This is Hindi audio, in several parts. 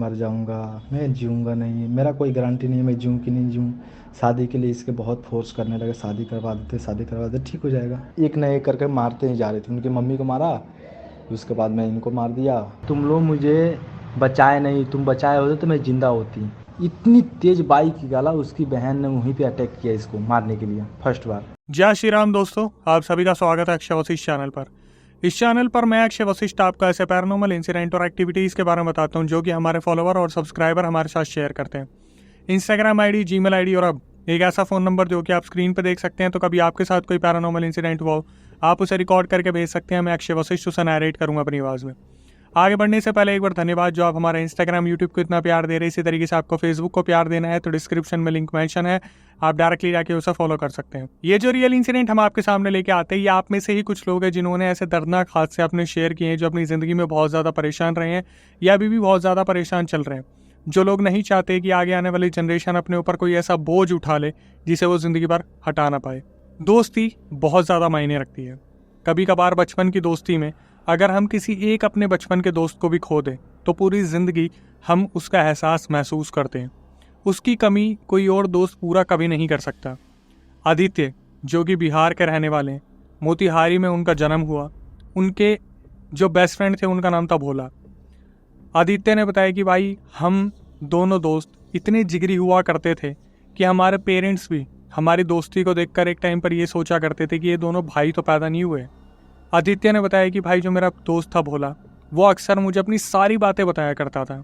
मर जाऊंगा, मैं जीऊंगा नहीं, मेरा कोई गारंटी नहीं है मैं जीऊँ कि नहीं जीऊँ। शादी के लिए इसके बहुत फोर्स करने लगे, शादी करवा देते, शादी करवा देते, ठीक हो जाएगा। एक ना एक करके मारते ही जा रहे थे। उनकी मम्मी को मारा, उसके बाद मैं इनको मार दिया। तुम लोग मुझे बचाए नहीं, तुम बचाए होते तो मैं ज़िंदा होती। इतनी तेज बाइक निकाला, उसकी बहन ने वहीं पे अटैक किया इसको मारने के लिए फर्स्ट बार। जय श्री राम दोस्तों, आप सभी का स्वागत है अक्षय वशिष्ठ चैनल पर। इस चैनल पर मैं अक्षय वशिष्ठ आपको ऐसे पैरानॉर्मल इंसिडेंट और एक्टिविटीज़ के बारे में बताता हूं जो कि हमारे फॉलोवर और सब्सक्राइबर हमारे साथ शेयर करते हैं। इंस्टाग्राम आईडी, जीमेल आईडी और अब एक ऐसा फ़ोन नंबर जो कि आप स्क्रीन पर देख सकते हैं। तो कभी आपके साथ कोई पैरानॉर्मल इंसिडेंट हुआ हो, आप उसे रिकॉर्ड करके भेज सकते हैं। मैं अक्षय वशिष्ठ उसे नरेट करूँगा अपनी आवाज़ में। आगे बढ़ने से पहले एक बार धन्यवाद जो आप हमारे इंस्टाग्राम, यूट्यूब को इतना प्यार दे रहे हैं। इसी तरीके से आपको फेसबुक को प्यार देना है तो डिस्क्रिप्शन में लिंक मेंशन है, आप डायरेक्टली जाके उसे फॉलो कर सकते हैं। ये जो रियल इंसिडेंट हम आपके सामने लेके आते हैं, ये आप में से ही कुछ लोग हैं जिन्होंने ऐसे दर्दनाक हादसे अपने शेयर किए हैं, जो अपनी ज़िंदगी में बहुत ज़्यादा परेशान रहे हैं या अभी भी बहुत ज़्यादा परेशान चल रहे हैं। जो लोग नहीं चाहते कि आगे आने वाली जनरेशन अपने ऊपर कोई ऐसा बोझ उठा ले जिसे वो ज़िंदगी भर हटा ना पाए। दोस्ती बहुत ज़्यादा मायने रखती है। कभी कभार बचपन की दोस्ती में अगर हम किसी एक अपने बचपन के दोस्त को भी खो दें तो पूरी ज़िंदगी हम उसका एहसास महसूस करते हैं। उसकी कमी कोई और दोस्त पूरा कभी नहीं कर सकता। आदित्य जो कि बिहार के रहने वाले हैं, मोतिहारी में उनका जन्म हुआ। उनके जो बेस्ट फ्रेंड थे उनका नाम था भोला। आदित्य ने बताया कि भाई हम दोनों दोस्त इतने जिगरी हुआ करते थे कि हमारे पेरेंट्स भी हमारी दोस्ती को देखकर एक टाइम पर ये सोचा करते थे कि ये दोनों भाई तो पैदा नहीं हुए। आदित्य ने बताया कि भाई जो मेरा दोस्त था भोला, वो अक्सर मुझे अपनी सारी बातें बताया करता था।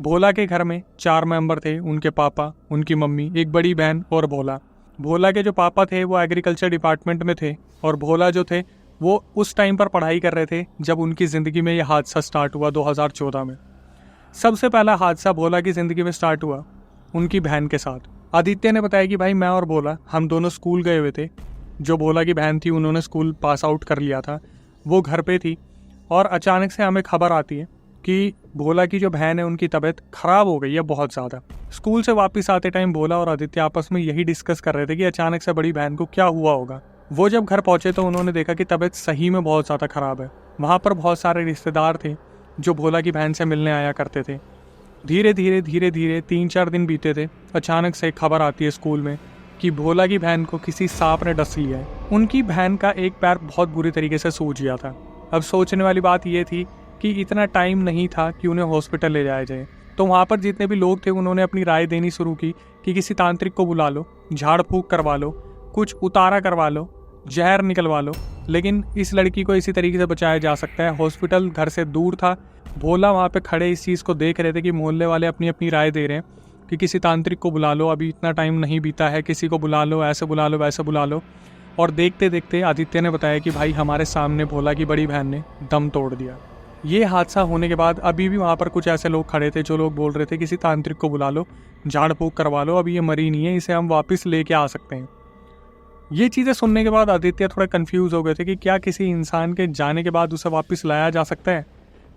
भोला के घर में 4 मेंबर थे, उनके पापा, उनकी मम्मी, एक बड़ी बहन और भोला। भोला के जो पापा थे वो एग्रीकल्चर डिपार्टमेंट में थे और भोला जो थे वो उस टाइम पर पढ़ाई कर रहे थे जब उनकी ज़िंदगी में यह हादसा स्टार्ट हुआ 2014 में। सबसे पहला हादसा भोला की ज़िंदगी में स्टार्ट हुआ उनकी बहन के साथ। आदित्य ने बताया कि भाई मैं और भोला हम दोनों स्कूल गए हुए थे। जो भोला की बहन थी उन्होंने स्कूल पास आउट कर लिया था, वो घर पे थी और अचानक से हमें खबर आती है कि भोला की जो बहन है उनकी तबीयत ख़राब हो गई है बहुत ज़्यादा। स्कूल से वापस आते टाइम भोला और आदित्य आपस में यही डिस्कस कर रहे थे कि अचानक से बड़ी बहन को क्या हुआ होगा। वो जब घर पहुँचे तो उन्होंने देखा कि तबीयत सही में बहुत ज़्यादा ख़राब है। वहाँ पर बहुत सारे रिश्तेदार थे जो भोला की बहन से मिलने आया करते थे। धीरे धीरे 3-4 दिन बीते थे। अचानक से एक खबर आती है स्कूल में कि भोला की बहन को किसी सांप ने डस लिया है। उनकी बहन का एक पैर बहुत बुरी तरीके से सूज गया था। अब सोचने वाली बात यह थी कि इतना टाइम नहीं था कि उन्हें हॉस्पिटल ले जाया जाए। तो वहाँ पर जितने भी लोग थे उन्होंने अपनी राय देनी शुरू की कि किसी तांत्रिक को बुला लो, झाड़ फूँक करवा लो, कुछ उतारा करवा लो, जहर निकलवा लो, लेकिन इस लड़की को इसी तरीके से बचाया जा सकता है। हॉस्पिटल घर से दूर था। भोला वहाँ पे खड़े इस चीज़ को देख रहे थे कि मोहल्ले वाले अपनी अपनी राय दे रहे हैं कि किसी तांत्रिक को बुला लो, अभी इतना टाइम नहीं बीता है, किसी को बुला लो, ऐसे बुला लो, वैसे बुला लो। और देखते देखते आदित्य ने बताया कि भाई हमारे सामने भोला की बड़ी बहन ने दम तोड़ दिया। ये हादसा होने के बाद अभी भी वहाँ पर कुछ ऐसे लोग खड़े थे जो लोग बोल रहे थे किसी तांत्रिक को बुला लो, झाड़ फूँक करवा लो, अभी ये मरी नहीं है, इसे हम वापस लेके आ सकते हैं। ये चीज़ें सुनने के बाद आदित्य थोड़ा कंफ्यूज हो गए थे कि क्या किसी इंसान के जाने के बाद उसे वापस लाया जा सकता है,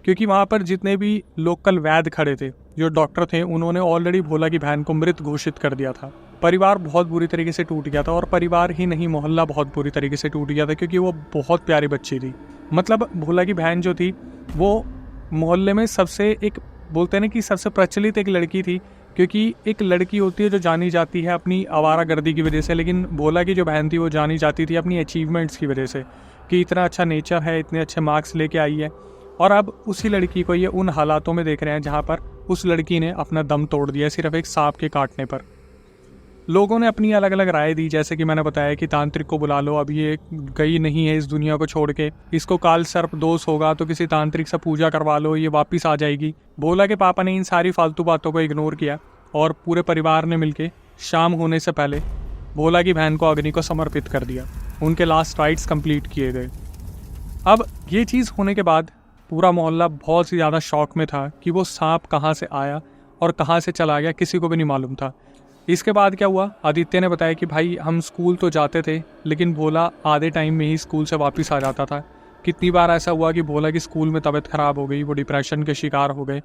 क्योंकि वहाँ पर जितने भी लोकल वैद्य खड़े थे, जो डॉक्टर थे, उन्होंने ऑलरेडी भोला की बहन को मृत घोषित कर दिया था। परिवार बहुत बुरी तरीके से टूट गया था और परिवार ही नहीं मोहल्ला बहुत बुरी तरीके से टूट गया था, क्योंकि वो बहुत प्यारी बच्ची थी। मतलब भोला की बहन जो थी वो मोहल्ले में सबसे एक बोलते हैं ना कि सबसे प्रचलित एक लड़की थी, क्योंकि एक लड़की होती है जो जानी जाती है अपनी आवारागर्दी की वजह से, लेकिन भोला की जो बहन थी वो जानी जाती थी अपनी अचीवमेंट्स की वजह से कि इतना अच्छा नेचर है, इतने अच्छे मार्क्स लेके आई है। और अब उसी लड़की को ये उन हालातों में देख रहे हैं जहाँ पर उस लड़की ने अपना दम तोड़ दिया सिर्फ एक सांप के काटने पर। लोगों ने अपनी अलग अलग राय दी, जैसे कि मैंने बताया कि तांत्रिक को बुला लो, अभी ये गई नहीं है इस दुनिया को छोड़ के, इसको काल सर्प दोष होगा तो किसी तांत्रिक से पूजा करवा लो, ये वापस आ जाएगी। भोला के पापा ने इन सारी फालतू बातों को इग्नोर किया और पूरे परिवार ने मिलके शाम होने से पहले भोला की बहन को अग्नि को समर्पित कर दिया। उनके लास्ट राइट्स कंप्लीट किए गए। अब ये चीज़ होने के बाद पूरा मोहल्ला बहुत ही ज़्यादा शॉक में था कि वो सांप कहाँ से आया और कहाँ से चला गया, किसी को भी नहीं मालूम था। इसके बाद क्या हुआ, आदित्य ने बताया कि भाई हम स्कूल तो जाते थे लेकिन भोला आधे टाइम में ही स्कूल से वापस आ जाता था। कितनी बार ऐसा हुआ कि भोला की स्कूल में तबीयत ख़राब हो गई, वो डिप्रेशन के शिकार हो गए।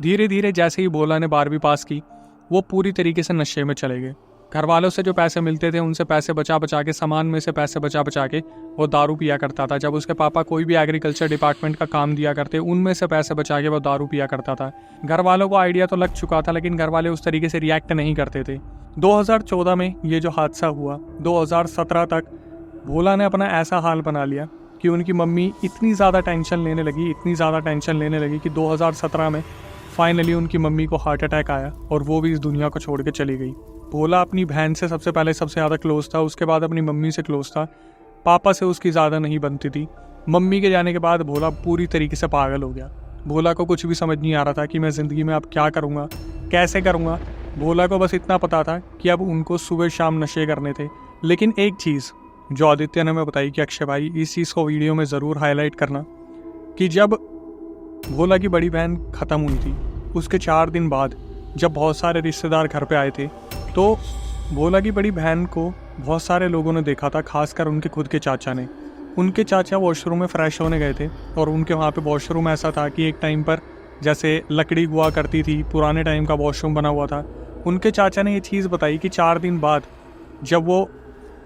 धीरे धीरे जैसे ही भोला ने 12वीं पास की वो पूरी तरीके से नशे में चले गए। घर वालों से जो पैसे मिलते थे उनसे पैसे बचा बचा के, सामान में से पैसे बचा बचा के वो दारू पिया करता था। जब उसके पापा कोई भी एग्रीकल्चर डिपार्टमेंट का काम दिया करते, उनमें से पैसे बचा के वो दारू पिया करता था। घर वालों को आइडिया तो लग चुका था, लेकिन घर वाले उस तरीके से रिएक्ट नहीं करते थे। 2014 में ये जो हादसा हुआ, 2017 तक भोला ने अपना ऐसा हाल बना लिया कि उनकी मम्मी इतनी ज़्यादा टेंशन लेने लगी कि 2017 में फाइनली उनकी मम्मी को हार्ट अटैक आया और वो भी इस दुनिया को छोड़ के चली गई। भोला अपनी बहन से सबसे पहले सबसे ज़्यादा क्लोज था, उसके बाद अपनी मम्मी से क्लोज था। पापा से उसकी ज़्यादा नहीं बनती थी। मम्मी के जाने के बाद भोला पूरी तरीके से पागल हो गया। भोला को कुछ भी समझ नहीं आ रहा था कि मैं ज़िंदगी में अब क्या करूँगा, कैसे करूँगा। भोला को बस इतना पता था कि अब उनको सुबह शाम नशे करने थे। लेकिन एक चीज़ जो आदित्य ने हमें बताई कि अक्षय भाई इस चीज़ को वीडियो में ज़रूर हाईलाइट करना, कि जब भोला की बड़ी बहन ख़त्म हुई थी उसके 4 दिन बाद जब बहुत सारे रिश्तेदार घर पे आए थे, तो भोला की बड़ी बहन को बहुत सारे लोगों ने देखा था, खासकर उनके खुद के चाचा ने। उनके चाचा वॉशरूम में फ्रेश होने गए थे और उनके वहाँ पे वॉशरूम ऐसा था कि एक टाइम पर जैसे लकड़ी हुआ करती थी, पुराने टाइम का वॉशरूम बना हुआ था। उनके चाचा ने ये चीज़ बताई कि 4 दिन बाद जब वो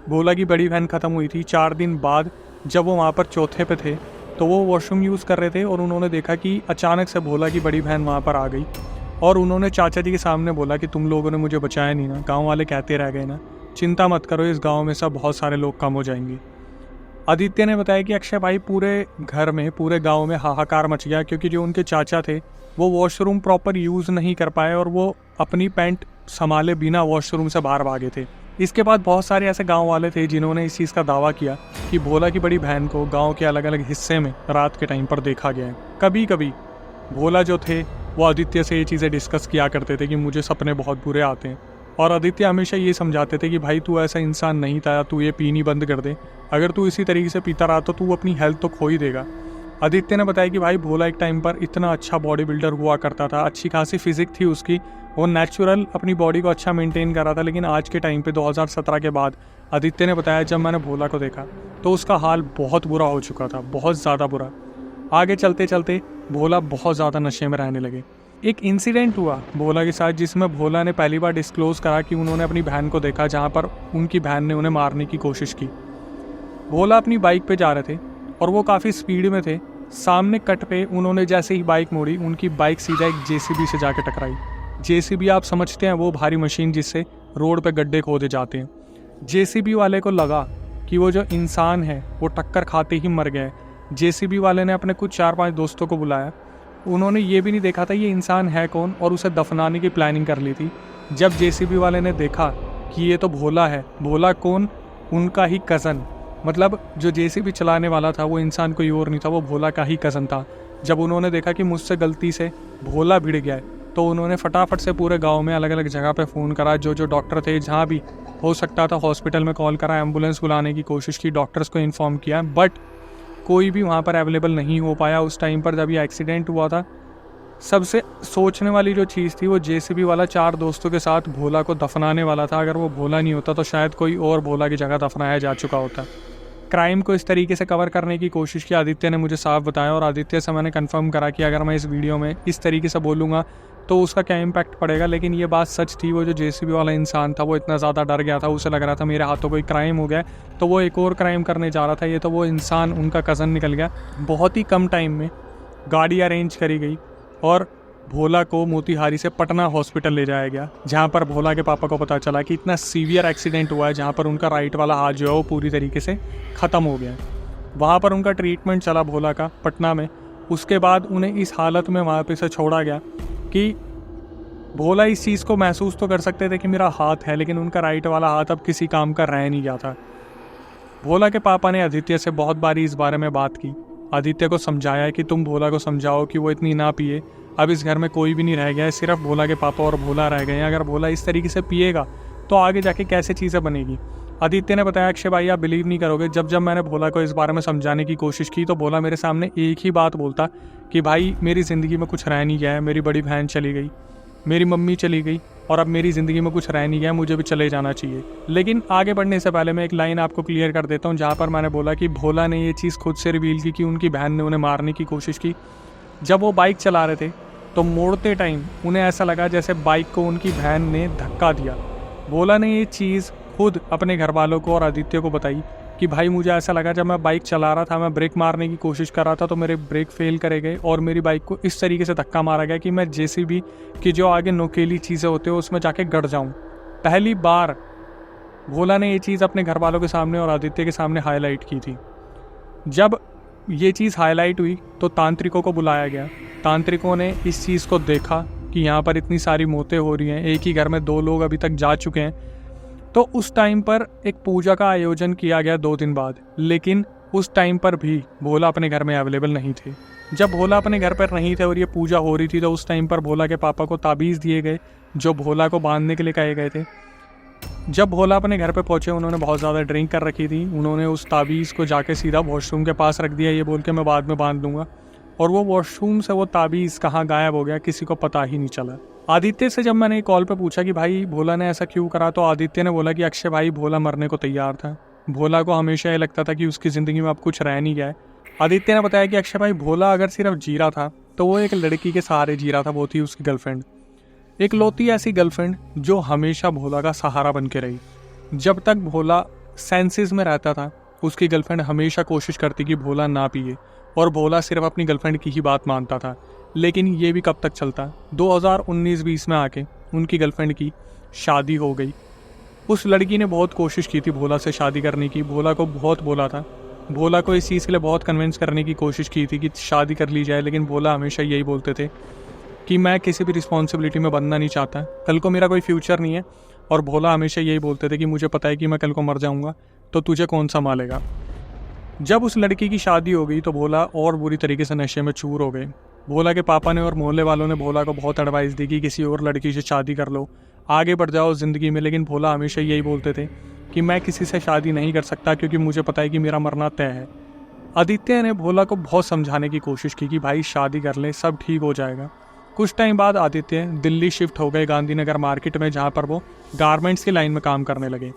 भोला की बड़ी बहन ख़त्म हुई थी, 4 दिन बाद जब वो वहाँ पर चौथे पे थे, तो वो वॉशरूम यूज़ कर रहे थे और उन्होंने देखा कि अचानक से भोला की बड़ी बहन वहाँ पर आ गई और उन्होंने चाचा जी के सामने बोला कि तुम लोगों ने मुझे बचाया नहीं ना, गांव वाले कहते रह गए ना, चिंता मत करो, इस गांव में सब बहुत सारे लोग कम हो जाएंगे। आदित्य ने बताया कि अक्षय भाई पूरे घर में, पूरे गांव में हाहाकार मच गया, क्योंकि जो उनके चाचा थे वो वॉशरूम प्रॉपर यूज़ नहीं कर पाए और वो अपनी पैंट संभाले बिना वॉशरूम से बाहर भागे थे। इसके बाद बहुत सारे ऐसे गांव वाले थे जिन्होंने इस चीज़ का दावा किया कि भोला की बड़ी बहन को गांव के अलग अलग हिस्से में रात के टाइम पर देखा गया है। कभी कभी भोला जो थे वो आदित्य से ये चीज़ें डिस्कस किया करते थे कि मुझे सपने बहुत बुरे आते हैं, और आदित्य हमेशा ये समझाते थे कि भाई तू ऐसा इंसान नहीं था, तू ये पीनी बंद कर दे, अगर तू इसी तरीके से पीता रहा तो तू अपनी हेल्थ तो खो ही देगा। आदित्य ने बताया कि भाई भोला एक टाइम पर इतना अच्छा बॉडी बिल्डर हुआ करता था, अच्छी खासी फिजिक थी उसकी, वो नेचुरल अपनी बॉडी को अच्छा मेंटेन कर रहा था। लेकिन आज के टाइम पे 2017 के बाद आदित्य ने बताया जब मैंने भोला को देखा तो उसका हाल बहुत बुरा हो चुका था, बहुत ज़्यादा बुरा। आगे चलते चलते भोला बहुत ज़्यादा नशे में रहने लगे। एक इंसिडेंट हुआ भोला के साथ जिसमें भोला ने पहली बार डिस्क्लोज़ करा कि उन्होंने अपनी बहन को देखा, जहाँ पर उनकी बहन ने उन्हें मारने की कोशिश की। भोला अपनी बाइक पे जा रहे थे और वो काफ़ी स्पीड में थे। सामने कट पे उन्होंने जैसे ही बाइक मोड़ी, उनकी बाइक सीधा एक जेसीबी से जाके टकराई। जेसीबी आप समझते हैं वो भारी मशीन जिससे रोड पे गड्ढे खोदे जाते हैं। जेसीबी वाले को लगा कि वो जो इंसान है वो टक्कर खाते ही मर गया है। जेसीबी वाले ने अपने कुछ 4-5 दोस्तों को बुलाया। उन्होंने ये भी नहीं देखा था ये इंसान है कौन और उसे दफनाने की प्लानिंग कर ली थी। जब जेसीबी वाले ने देखा कि ये तो भोला है, भोला कौन, उनका ही कज़न, मतलब जो जेसीबी चलाने वाला था वो इंसान कोई और नहीं था, वो भोला का ही कज़न था। जब उन्होंने देखा कि मुझसे गलती से भोला भिड़ गया है तो उन्होंने फटाफट से पूरे गांव में अलग अलग जगह पे फ़ोन करा, जो डॉक्टर थे जहाँ भी हो सकता था हॉस्पिटल में कॉल करा, एम्बुलेंस बुलाने की कोशिश की, डॉक्टर्स को इन्फॉर्म किया, बट कोई भी वहाँ पर अवेलेबल नहीं हो पाया। उस टाइम पर जब ये एक्सीडेंट हुआ था, सबसे सोचने वाली जो चीज़ थी वो जेसीबी वाला 4 दोस्तों के साथ भोला को दफनाने वाला था। अगर वो भोला नहीं होता तो शायद कोई और भोला की जगह दफनाया जा चुका होता। क्राइम को इस तरीके से कवर करने की कोशिश की आदित्य ने मुझे साफ बताया, और आदित्य से मैंने कंफर्म करा कि अगर मैं इस वीडियो में इस तरीके से बोलूँगा तो उसका क्या इम्पैक्ट पड़ेगा। लेकिन ये बात सच थी, वो जो जेसीबी वाला इंसान था वो इतना ज़्यादा डर गया था, उसे लग रहा था मेरे हाथों कोई क्राइम हो गया, तो वो एक और क्राइम करने जा रहा था। ये तो वो इंसान उनका कज़न निकल गया। बहुत ही कम टाइम में गाड़ी अरेंज करी गई और भोला को मोतिहारी से पटना हॉस्पिटल ले जाया गया, जहाँ पर भोला के पापा को पता चला कि इतना सीवियर एक्सीडेंट हुआ है जहाँ पर उनका राइट वाला हाथ जो है वो पूरी तरीके से ख़त्म हो गया है। वहाँ पर उनका ट्रीटमेंट चला भोला का पटना में। उसके बाद उन्हें इस हालत में वहाँ पे से छोड़ा गया कि भोला इस चीज़ को महसूस तो कर सकते थे कि मेरा हाथ है, लेकिन उनका राइट वाला हाथ अब किसी काम का रह नहीं गया था। भोला के पापा ने आदित्य से बहुत बारी इस बारे में बात की, आदित्य को समझाया कि तुम भोला को समझाओ कि वो इतनी ना पिए, अब इस घर में कोई भी नहीं रह गया है, सिर्फ भोला के पापा और भोला रह गए हैं। अगर भोला इस तरीके से पिएगा तो आगे जाके कैसे चीज़ें बनेगी। आदित्य ने बताया अक्षय भाई आप बिलीव नहीं करोगे, जब मैंने भोला को इस बारे में समझाने की कोशिश की तो भोला मेरे सामने एक ही बात बोलता कि भाई मेरी ज़िंदगी में कुछ रह नहीं गया है, मेरी बड़ी बहन चली गई, मेरी मम्मी चली गई और अब मेरी ज़िंदगी में कुछ रह नहीं गया, मुझे भी चले जाना चाहिए। लेकिन आगे बढ़ने से पहले मैं एक लाइन आपको क्लियर कर देता हूँ, जहाँ पर मैंने बोला कि भोला ने ये चीज़ खुद से रिवील की कि उनकी बहन ने उन्हें मारने की कोशिश की। जब वो बाइक चला रहे थे तो मोड़ते टाइम उन्हें ऐसा लगा जैसे बाइक को उनकी बहन ने धक्का दिया। भोला ने ये चीज़ खुद अपने घर वालों को और आदित्य को बताई कि भाई मुझे ऐसा लगा जब मैं बाइक चला रहा था, मैं ब्रेक मारने की कोशिश कर रहा था तो मेरे ब्रेक फेल करे गए और मेरी बाइक को इस तरीके से धक्का मारा गया कि मैं जेसीबी की जो आगे नोकेली चीज़ें होती है उसमें जाके गड़ जाऊँ। पहली बार भोला ने ये चीज़ अपने घर वालों के सामने और आदित्य के सामने हाईलाइट की थी। जब ये चीज़ हाईलाइट हुई तो तांत्रिकों को बुलाया गया। तांत्रिकों ने इस चीज़ को देखा कि यहाँ पर इतनी सारी मौतें हो रही हैं, एक ही घर में 2 लोग अभी तक जा चुके हैं। तो उस टाइम पर एक पूजा का आयोजन किया गया 2 दिन बाद, लेकिन उस टाइम पर भी भोला अपने घर में अवेलेबल नहीं थे। जब भोला अपने घर पर नहीं थे और ये पूजा हो रही थी तो उस टाइम पर भोला के पापा को ताबीज़ दिए गए जो भोला को बांधने के लिए कहे गए थे। जब भोला अपने घर पे पहुंचे उन्होंने बहुत ज़्यादा ड्रिंक कर रखी थी। उन्होंने उस ताबीज़ को जाके सीधा वॉशरूम के पास रख दिया ये बोल के मैं बाद में बांध लूँगा, और वो वॉशरूम से वो ताबीज़ कहाँ गायब हो गया किसी को पता ही नहीं चला। आदित्य से जब मैंने कॉल पे पूछा कि भाई भोला ने ऐसा क्यों करा तो आदित्य ने बोला कि अक्षय भाई भोला मरने को तैयार था। भोला को हमेशा ये लगता था कि उसकी ज़िंदगी में अब कुछ रह नहीं गया है। आदित्य ने बताया कि अक्षय भाई भोला अगर सिर्फ जी रहा था तो वो एक लड़की के सहारे जी रहा था, वो थी उसकी गर्लफ्रेंड। एक लौती ऐसी गर्लफ्रेंड जो हमेशा भोला का सहारा बन के रही। जब तक भोला सेंसेस में रहता था उसकी गर्लफ्रेंड हमेशा कोशिश करती कि भोला ना पिए और भोला सिर्फ अपनी गर्लफ्रेंड की ही बात मानता था। लेकिन ये भी कब तक चलता, 2019-20 में आके उनकी गर्लफ्रेंड की शादी हो गई। उस लड़की ने बहुत कोशिश की थी भोला से शादी करने की, भोला को बहुत बोला था, भोला को इस चीज़ के लिए बहुत कन्विंस करने की कोशिश की थी कि शादी कर ली जाए, लेकिन भोला हमेशा यही बोलते थे कि मैं किसी भी रिस्पॉन्सिबिलिटी में बनना नहीं चाहता, कल को मेरा कोई फ्यूचर नहीं है। और भोला हमेशा यही बोलते थे कि मुझे पता है कि मैं कल को मर जाऊंगा तो तुझे कौन संभालेगा। जब उस लड़की की शादी हो गई तो भोला और बुरी तरीके से नशे में चूर हो गए। भोला के पापा ने और मोहल्ले वालों ने भोला को बहुत एडवाइस दी कि किसी और लड़की से शादी कर लो, आगे बढ़ जाओ ज़िंदगी में, लेकिन भोला हमेशा यही बोलते थे कि मैं किसी से शादी नहीं कर सकता क्योंकि मुझे पता है कि मेरा मरना तय है। आदित्य ने भोला को बहुत समझाने की कोशिश की कि भाई शादी कर ले, सब ठीक हो जाएगा। कुछ टाइम बाद आदित्य दिल्ली शिफ्ट हो गए गांधीनगर मार्केट में, जहाँ पर वो गारमेंट्स की लाइन में काम करने लगे,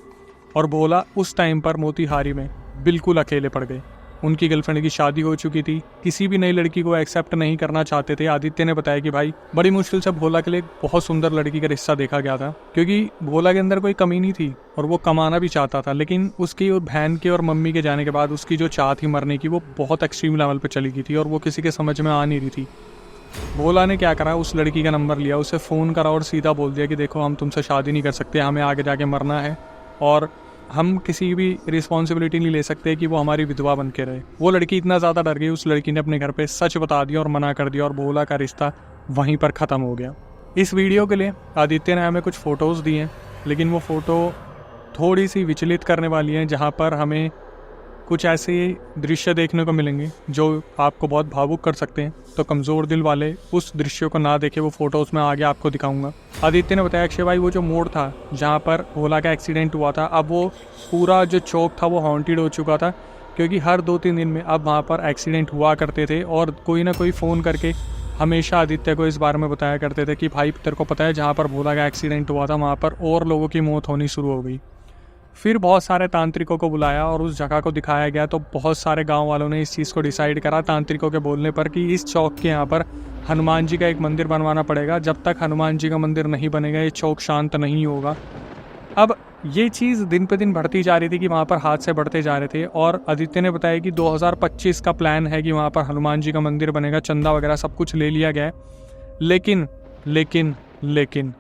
और भोला उस टाइम पर मोतिहारी में बिल्कुल अकेले पड़ गए। उनकी गर्लफ्रेंड की शादी हो चुकी थी, किसी भी नई लड़की को एक्सेप्ट नहीं करना चाहते थे। आदित्य ने बताया कि भाई बड़ी मुश्किल से भोला के लिए बहुत सुंदर लड़की का रिश्ता देखा गया था, क्योंकि भोला के अंदर कोई कमी नहीं थी और वो कमाना भी चाहता था, लेकिन उसकी और बहन के और मम्मी के जाने के बाद उसकी जो चाह थी मरने की वो बहुत एक्सट्रीम लेवल पर चली गई थी और वो किसी के समझ में आ नहीं रही थी। भोला ने क्या करा, उस लड़की का नंबर लिया, उसे फ़ोन करा और सीधा बोल दिया कि देखो हम तुमसे शादी नहीं कर सकते, हमें आगे जाके मरना है और हम किसी भी रिस्पॉन्सिबिलिटी नहीं ले सकते कि वो हमारी विधवा बन के रहे। वो लड़की इतना ज़्यादा डर गई, उस लड़की ने अपने घर पे सच बता दिया और मना कर दिया और भोला का रिश्ता वहीं पर ख़त्म हो गया। इस वीडियो के लिए आदित्य ने हमें कुछ फ़ोटोज़ दिए, लेकिन वो फ़ोटो थोड़ी सी विचलित करने वाली हैं, जहाँ पर हमें कुछ ऐसे दृश्य देखने को मिलेंगे जो आपको बहुत भावुक कर सकते हैं। तो कमज़ोर दिल वाले उस दृश्यों को ना देखे, वो फ़ोटोज़ मैं आगे आपको दिखाऊंगा। आदित्य ने बताया अक्षय भाई वो जो मोड़ था जहाँ पर भोला का एक्सीडेंट हुआ था, अब वो पूरा जो चौक था वो हॉन्टेड हो चुका था, क्योंकि हर 2-3 दिन में अब वहाँ पर एक्सीडेंट हुआ करते थे और कोई ना कोई फ़ोन करके हमेशा आदित्य को इस बारे में बताया करते थे कि भाई तेरे को पता है जहाँ पर भोला का एक्सीडेंट हुआ था वहाँ पर और लोगों की मौत होनी शुरू हो गई। फिर बहुत सारे तांत्रिकों को बुलाया और उस जगह को दिखाया गया, तो बहुत सारे गांव वालों ने इस चीज़ को डिसाइड करा तांत्रिकों के बोलने पर कि इस चौक के यहाँ पर हनुमान जी का एक मंदिर बनवाना पड़ेगा। जब तक हनुमान जी का मंदिर नहीं बनेगा ये चौक शांत नहीं होगा। अब ये चीज़ दिन पे दिन बढ़ती जा रही थी कि वहाँ पर हादसे बढ़ते जा रहे थे, और आदित्य ने बताया कि 2025 का प्लान है कि वहाँ पर हनुमान जी का मंदिर बनेगा, चंदा वगैरह सब कुछ ले लिया गया है। लेकिन लेकिन लेकिन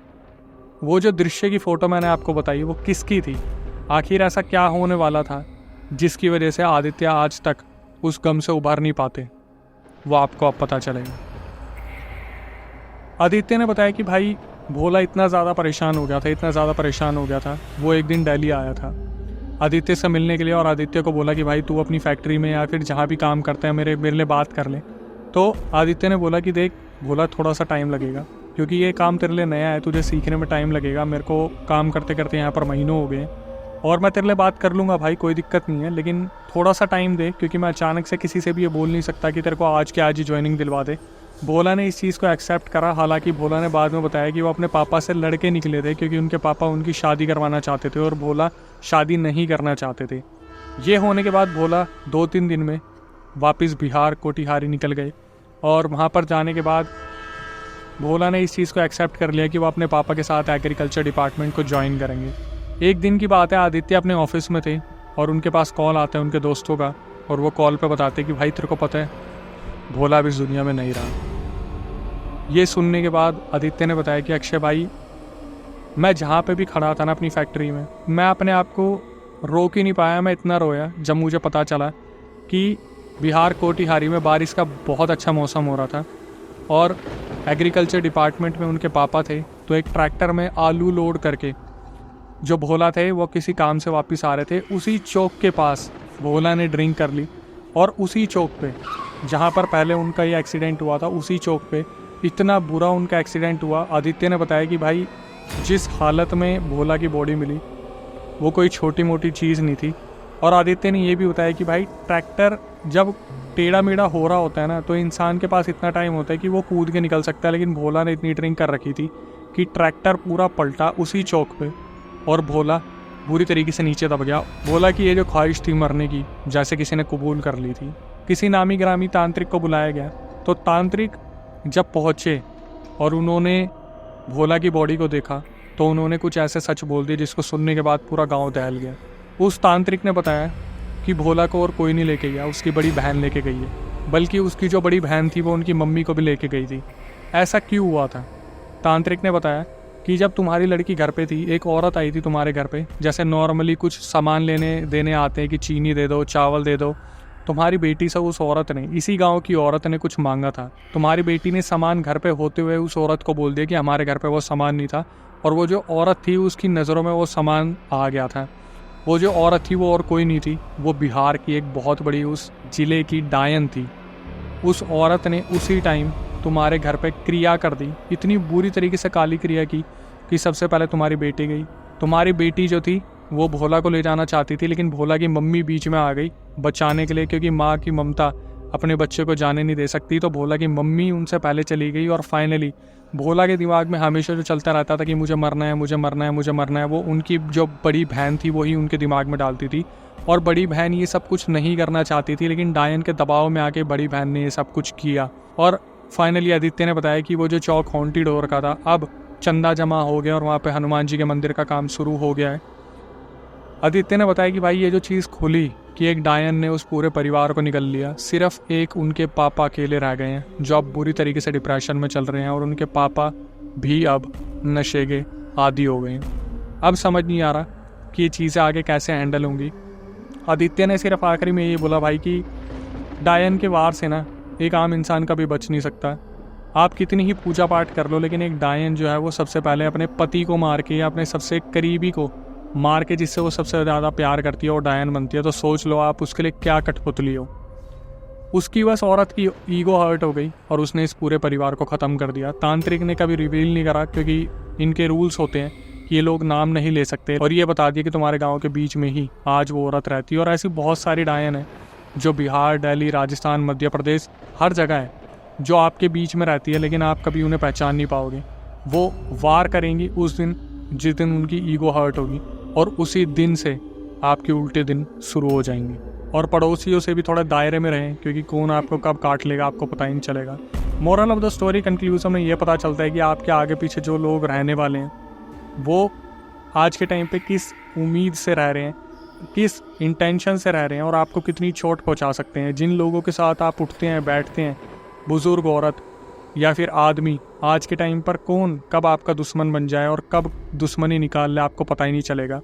वो जो दृश्य की फ़ोटो मैंने आपको बताई वो किसकी थी, आखिर ऐसा क्या होने वाला था जिसकी वजह से आदित्य आज तक उस गम से उभर नहीं पाते, वो आपको अब पता चलेगा। आदित्य ने बताया कि भाई भोला इतना ज़्यादा परेशान हो गया था, वो एक दिन दिल्ली आया था आदित्य से मिलने के लिए, और आदित्य को बोला कि भाई तू अपनी फैक्ट्री में या फिर जहाँ भी काम करते हैं मेरे लिए बात कर ले। तो आदित्य ने बोला कि देख भोला थोड़ा सा टाइम लगेगा, क्योंकि ये काम तेरे लिए नया है, तुझे सीखने में टाइम लगेगा, मेरे को काम करते करते यहाँ पर महीनों हो गए, और मैं तेरे लिए बात कर लूँगा भाई, कोई दिक्कत नहीं है, लेकिन थोड़ा सा टाइम दे, क्योंकि मैं अचानक से किसी से भी ये बोल नहीं सकता कि तेरे को आज के आज ही ज्वाइनिंग दिलवा दे। भोला ने इस चीज़ को एक्सेप्ट करा। हालांकि भोला ने बाद में बताया कि वो अपने पापा से लड़के निकले थे, क्योंकि उनके पापा उनकी शादी करवाना चाहते थे और भोला शादी नहीं करना चाहते थे। ये होने के बाद भोला 2-3 दिन में वापस बिहार कोटिहारी निकल गए, और वहाँ पर जाने के बाद भोला ने इस चीज़ को एक्सेप्ट कर लिया कि वो अपने पापा के साथ एग्रीकल्चर डिपार्टमेंट को ज्वाइन करेंगे। एक दिन की बात है, आदित्य अपने ऑफिस में थे और उनके पास कॉल आता है उनके दोस्तों का, और वो कॉल पे बताते कि भाई तेरे को पता है भोला अब इस दुनिया में नहीं रहा। ये सुनने के बाद आदित्य ने बताया कि अक्षय भाई, मैं जहाँ पे भी खड़ा था ना अपनी फैक्ट्री में, मैं अपने आप को रोक ही नहीं पाया। मैं इतना रोया जब मुझे पता चला कि बिहार कोटिहारी में बारिश का बहुत अच्छा मौसम हो रहा था और एग्रीकल्चर डिपार्टमेंट में उनके पापा थे, तो एक ट्रैक्टर में आलू लोड करके जो भोला थे वो किसी काम से वापस आ रहे थे। उसी चौक के पास भोला ने ड्रिंक कर ली और उसी चौक पे जहाँ पर पहले उनका ये एक्सीडेंट हुआ था, उसी चौक पे इतना बुरा उनका एक्सीडेंट हुआ। आदित्य ने बताया कि भाई जिस हालत में भोला की बॉडी मिली वो कोई छोटी मोटी चीज़ नहीं थी। और आदित्य ने ये भी बताया कि भाई ट्रैक्टर जब टेढ़ा मेढ़ा हो रहा होता है ना, तो इंसान के पास इतना टाइम होता है कि वो कूद के निकल सकता है, लेकिन भोला ने इतनी ड्रिंक कर रखी थी कि ट्रैक्टर पूरा पलटा उसी चौक पे और भोला बुरी तरीके से नीचे दब गया। भोला की ये जो ख्वाहिश थी मरने की, जैसे किसी ने कबूल कर ली थी। किसी नामी ग्रामी तांत्रिक को बुलाया गया, तो तांत्रिक जब पहुँचे और उन्होंने भोला की बॉडी को देखा तो उन्होंने कुछ ऐसे सच बोल दिए जिसको सुनने के बाद पूरा गांव दहल गया। उस तांत्रिक ने बताया कि भोला को और कोई नहीं लेके गया, उसकी बड़ी बहन लेके गई है, बल्कि उसकी जो बड़ी बहन थी वो उनकी मम्मी को भी लेके गई थी। ऐसा क्यों हुआ था? तांत्रिक ने बताया कि जब तुम्हारी लड़की घर पे थी, एक औरत आई थी तुम्हारे घर पे, जैसे नॉर्मली कुछ सामान लेने देने आते हैं कि चीनी दे दो, चावल दे दो। तुम्हारी बेटी से उस औरत ने, इसी गांव की औरत ने कुछ मांगा था। तुम्हारी बेटी ने सामान घर पे होते हुए उस औरत को बोल दिया कि हमारे घर पे वो सामान नहीं था, और वो जो औरत थी उसकी नज़रों में वो सामान आ गया था। वो जो औरत थी वो और कोई नहीं थी, वो बिहार की एक बहुत बड़ी उस जिले की डायन थी। उस औरत ने उसी टाइम तुम्हारे घर पे क्रिया कर दी, इतनी बुरी तरीके से काली क्रिया की कि सबसे पहले तुम्हारी बेटी गई। तुम्हारी बेटी जो थी वो भोला को ले जाना चाहती थी, लेकिन भोला की मम्मी बीच में आ गई बचाने के लिए, क्योंकि माँ की ममता अपने बच्चे को जाने नहीं दे सकती। तो भोला की मम्मी उनसे पहले चली गई और फाइनली भोला के दिमाग में हमेशा जो चलता रहता था कि मुझे मरना है, मुझे मरना है, मुझे मरना है, वो उनकी जो बड़ी बहन थी वही उनके दिमाग में डालती थी। और बड़ी बहन ये सब कुछ नहीं करना चाहती थी, लेकिन डायन के दबाव में आके बड़ी बहन ने ये सब कुछ किया। और फाइनली आदित्य ने बताया कि वो जो चौक हॉन्टेड हो रखा था, अब चंदा जमा हो गया और वहाँ पे हनुमान जी के मंदिर का काम शुरू हो गया है। आदित्य ने बताया कि भाई ये जो चीज़ खुली कि एक डायन ने उस पूरे परिवार को निगल लिया, सिर्फ एक उनके पापा अकेले रह गए हैं जो अब बुरी तरीके से डिप्रेशन में चल रहे हैं, और उनके पापा भी अब नशे के आदी हो गए हैं। अब समझ नहीं आ रहा कि ये चीज़ें आगे कैसे हैंडल होंगी। आदित्य ने सिर्फ आखिरी में ये बोला भाई कि डायन के वार से ना एक आम इंसान कभी बच नहीं सकता। आप कितनी ही पूजा पाठ कर लो, लेकिन एक डायन जो है वो सबसे पहले अपने पति को मार के या अपने सबसे करीबी को मार के, जिससे वो सबसे ज़्यादा प्यार करती है और डायन बनती है, तो सोच लो आप उसके लिए क्या कठपुतली हो। उसकी बस औरत की ईगो हर्ट हो गई और उसने इस पूरे परिवार को ख़त्म कर दिया। तांत्रिक ने कभी रिवील नहीं करा, क्योंकि इनके रूल्स होते हैं कि ये लोग नाम नहीं ले सकते, और ये बता दिया कि तुम्हारे गाँव के बीच में ही आज वो औरत रहती है। और ऐसी बहुत सारी डायन है जो बिहार, दिल्ली, राजस्थान, मध्य प्रदेश, हर जगह है, जो आपके बीच में रहती है, लेकिन आप कभी उन्हें पहचान नहीं पाओगे। वो वार करेंगी उस दिन जिस दिन उनकी ईगो हर्ट होगी, और उसी दिन से आपके उल्टे दिन शुरू हो जाएंगे। और पड़ोसियों से भी थोड़ा दायरे में रहें, क्योंकि कौन आपको कब काट लेगा आपको पता ही नहीं चलेगा। Moral of the story, conclusion में ये पता चलता है कि आपके आगे पीछे जो लोग रहने वाले हैं वो आज के टाइम पे किस उम्मीद से रह रहे हैं, किस इंटेंशन से रह रहे हैं, और आपको कितनी चोट पहुंचा सकते हैं। जिन लोगों के साथ आप उठते हैं बैठते हैं, बुज़ुर्ग, औरत या फिर आदमी, आज के टाइम पर कौन कब आपका दुश्मन बन जाए और कब दुश्मनी निकाल ले आपको पता ही नहीं चलेगा।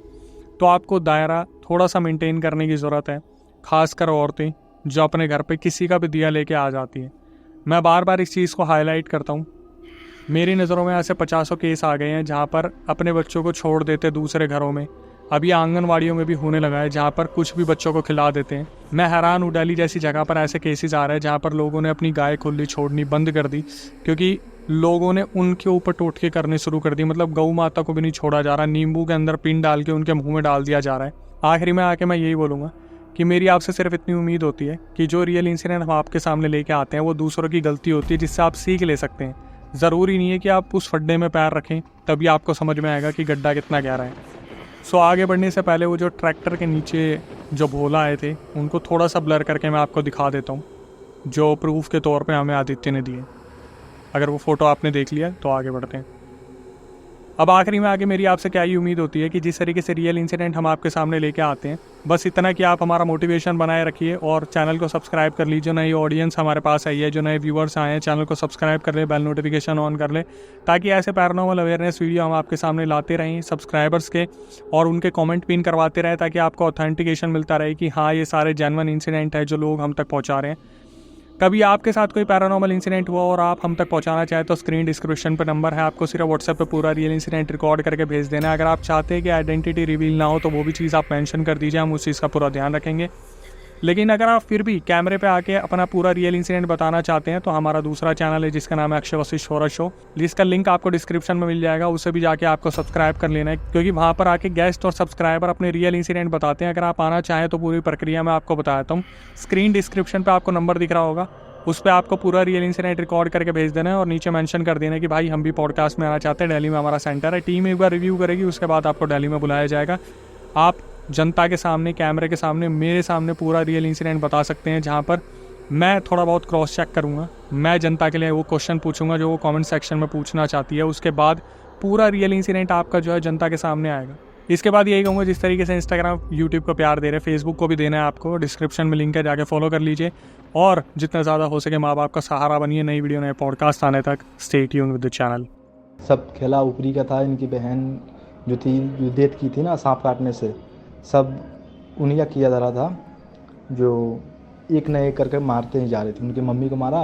तो आपको दायरा थोड़ा सा मेंटेन करने की ज़रूरत है, खासकर औरतें जो अपने घर पे किसी का भी दिया लेके आ जाती हैं। मैं बार बार इस चीज़ को हाईलाइट करता हूँ। मेरी नज़रों में ऐसे 50 केस आ गए हैं जहाँ पर अपने बच्चों को छोड़ देते दूसरे घरों में। अब ये आंगनवाड़ियों में भी होने लगा है, जहाँ पर कुछ भी बच्चों को खिला देते हैं। मैं हैरान हूँ, दिल्ली जैसी जगह पर ऐसे केसेस आ रहे हैं जहाँ पर लोगों ने अपनी गाय खुली छोड़नी बंद कर दी, क्योंकि लोगों ने उनके ऊपर टोटके करने शुरू कर दी। मतलब गौ माता को भी नहीं छोड़ा जा रहा, नींबू के अंदर पिन डाल के उनके मुँह में डाल दिया जा रहा है। आखिरी में आके मैं यही बोलूँगा कि मेरी आपसे सिर्फ इतनी उम्मीद होती है कि जो रियल इंसिडेंट हम आपके सामने लेके आते हैं वो दूसरों की गलती होती है, जिससे आप सीख ले सकते हैं। ज़रूरी नहीं है कि आप उस खड्डे में पैर रखें तभी आपको समझ में आएगा कि गड्ढा कितना गहरा है। सो आगे बढ़ने से पहले वो जो ट्रैक्टर के नीचे जो भोला आए थे उनको थोड़ा सा ब्लर करके मैं आपको दिखा देता हूँ, जो प्रूफ के तौर पे हमें आदित्य ने दिए। अगर वो फ़ोटो आपने देख लिया तो आगे बढ़ते हैं। अब आखिरी में आगे मेरी आपसे क्या ही उम्मीद होती है कि जिस तरीके से रियल इंसिडेंट हम आपके सामने लेके आते हैं, बस इतना कि आप हमारा मोटिवेशन बनाए रखिए और चैनल को सब्सक्राइब कर लीजिए। नई ऑडियंस हमारे पास आई है, जो नए व्यूअर्स आए हैं, चैनल को सब्सक्राइब कर ले, बेल नोटिफिकेशन ऑन कर ले, ताकि ऐसे पैरानॉर्मल अवेयरनेस वीडियो हम आपके सामने लाते रहें सब्सक्राइबर्स के, और उनके कॉमेंट पिन करवाते रहें, ताकि आपको ऑथेंटिकेशन मिलता रहे कि हाँ, ये सारे जेन्युइन इंसिडेंट है जो लोग हम तक पहुँचा रहे हैं। कभी आपके साथ कोई पैरानॉर्मल इंसिडेंट हुआ और आप हम तक पहुंचाना चाहें तो स्क्रीन डिस्क्रिप्शन पर नंबर है, आपको सिर्फ व्हाट्सएप पे पूरा रियल इंसिडेंट रिकॉर्ड करके भेज देना है। अगर आप चाहते हैं कि आइडेंटिटी रिवील ना हो तो वो भी चीज़ आप मेंशन कर दीजिए, हम उस चीज़ का पूरा ध्यान रखेंगे। लेकिन अगर आप फिर भी कैमरे पे आके अपना पूरा रियल इंसिडेंट बताना चाहते हैं तो हमारा दूसरा चैनल है जिसका नाम है अक्षय वशिष्ठ हॉरर शो, जिसका लिंक आपको डिस्क्रिप्शन में मिल जाएगा, उसे भी जाके आपको सब्सक्राइब कर लेना है, क्योंकि वहाँ पर आके गेस्ट और सब्सक्राइबर अपने रियल इंसिडेंट बताते हैं। अगर आप आना चाहें तो पूरी प्रक्रिया मैं आपको बताता हूँ। स्क्रीन डिस्क्रिप्शन पर आपको नंबर दिख रहा होगा, उस पर आपको पूरा रियल इंसिडेंट रिकॉर्ड करके भेज देना है और नीचे मेंशन कर देना है कि भाई हम भी पॉडकास्ट में आना चाहते हैं, दिल्ली में हमारा सेंटर है। टीम एक बार रिव्यू करेगी, उसके बाद आपको दिल्ली में बुलाया जाएगा। आप जनता के सामने, कैमरे के सामने, मेरे सामने पूरा रियल इंसिडेंट बता सकते हैं, जहाँ पर मैं थोड़ा बहुत क्रॉस चेक करूँगा। मैं जनता के लिए वो क्वेश्चन पूछूंगा जो वो कमेंट सेक्शन में पूछना चाहती है, उसके बाद पूरा रियल इंसिडेंट आपका जो है जनता के सामने आएगा। इसके बाद यही कहूँगा, जिस तरीके से इंस्टाग्राम, यूट्यूब को प्यार दे रहे, फेसबुक को भी देना है आपको, डिस्क्रिप्शन में लिंक है, जाके फॉलो कर लीजिए और जितना ज़्यादा हो सके माँ बाप का सहारा बनिए। नई वीडियो, नए पॉडकास्ट आने तक stay tuned with the channel. सब खेला ऊपरी का था। इनकी बहन जो थी, जो डेथ की थी ना सांप काटने से, सब उन्हीं का किया जा रहा था, जो एक न एक करके मारते ही जा रहे थे। उनकी मम्मी को मारा,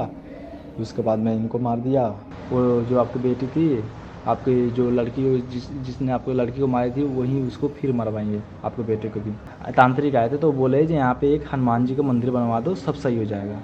उसके बाद मैं इनको मार दिया। वो जो आपकी बेटी थी, आपकी जो लड़की, जिसने आपको लड़की को मारी थी, वही उसको फिर मरवाएंगे, आपके बेटे को भी। तांत्रिक आए थे तो बोले जी यहाँ पे एक हनुमान जी का मंदिर बनवा दो, सब सही हो जाएगा।